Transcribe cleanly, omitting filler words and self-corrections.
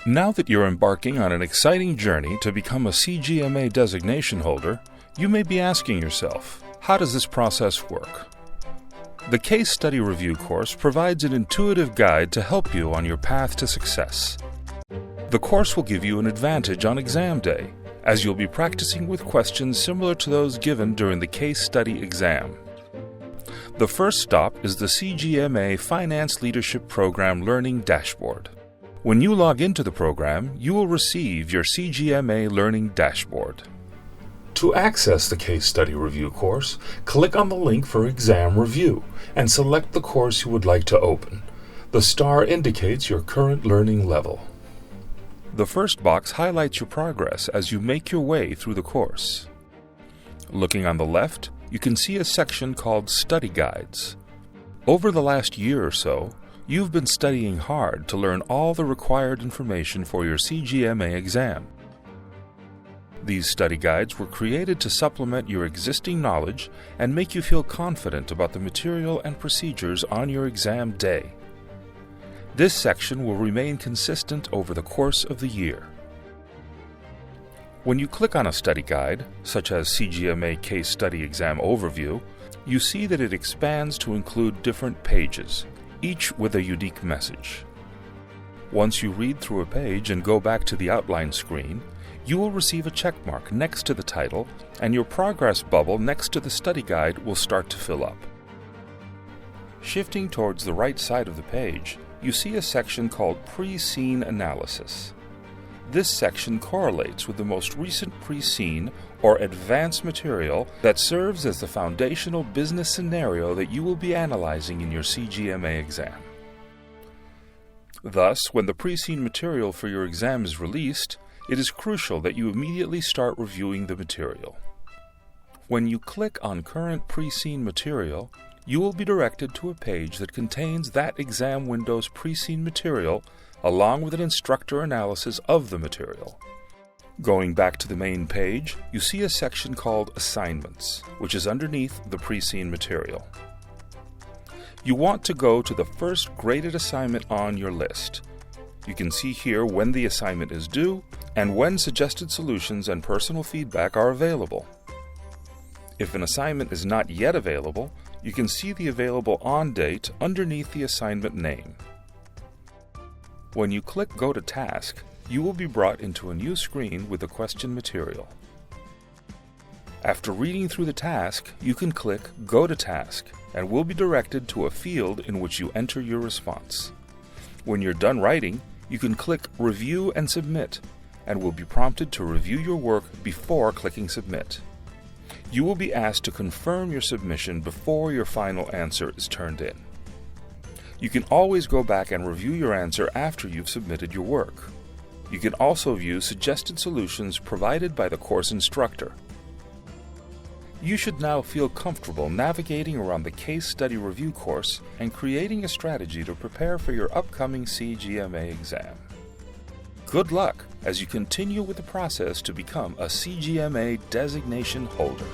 Now that you're embarking on an exciting journey to become a CGMA designation holder, you may be asking yourself, how does this process work? The Case Study Review course provides an intuitive guide to help you on your path to success. The course will give you an advantage on exam day, as you'll be practicing with questions similar to those given during the case study exam. The first stop is the CGMA Finance Leadership Program Learning Dashboard. When you log into the program, you will receive your CGMA Learning Dashboard. To access the Case Study Review course, click on the link for Exam Review and select the course you would like to open. The star indicates your current learning level. The first box highlights your progress as you make your way through the course. Looking on the left, you can see a section called Study Guides. Over the last year or so, you've been studying hard to learn all the required information for your CGMA exam. These study guides were created to supplement your existing knowledge and make you feel confident about the material and procedures on your exam day. This section will remain consistent over the course of the year. When you click on a study guide, such as CGMA Case Study Exam Overview, you see that it expands to include different pages, each with a unique message. Once you read through a page and go back to the outline screen, you will receive a check mark next to the title, and your progress bubble next to the study guide will start to fill up. Shifting towards the right side of the page, you see a section called Pre-Scene Analysis. This section correlates with the most recent pre-scene or advanced material that serves as the foundational business scenario that you will be analyzing in your CGMA exam. Thus, when the pre-scene material for your exam is released, it is crucial that you immediately start reviewing the material. When you click on Current Pre-Scene Material, you will be directed to a page that contains that exam window's pre-scene material along with an instructor analysis of the material. Going back to the main page, you see a section called Assignments, which is underneath the pre-scene material. You want to go to the first graded assignment on your list. You can see here when the assignment is due and when suggested solutions and personal feedback are available. If an assignment is not yet available, you can see the available on date underneath the assignment name. When you click Go to Task, you will be brought into a new screen with the question material. After reading through the task, you can click Go to Task and will be directed to a field in which you enter your response. When you're done writing, you can click Review and Submit and will be prompted to review your work before clicking Submit. You will be asked to confirm your submission before your final answer is turned in. You can always go back and review your answer after you've submitted your work. You can also view suggested solutions provided by the course instructor. You should now feel comfortable navigating around the Case Study Review course and creating a strategy to prepare for your upcoming CGMA exam. Good luck as you continue with the process to become a CGMA designation holder.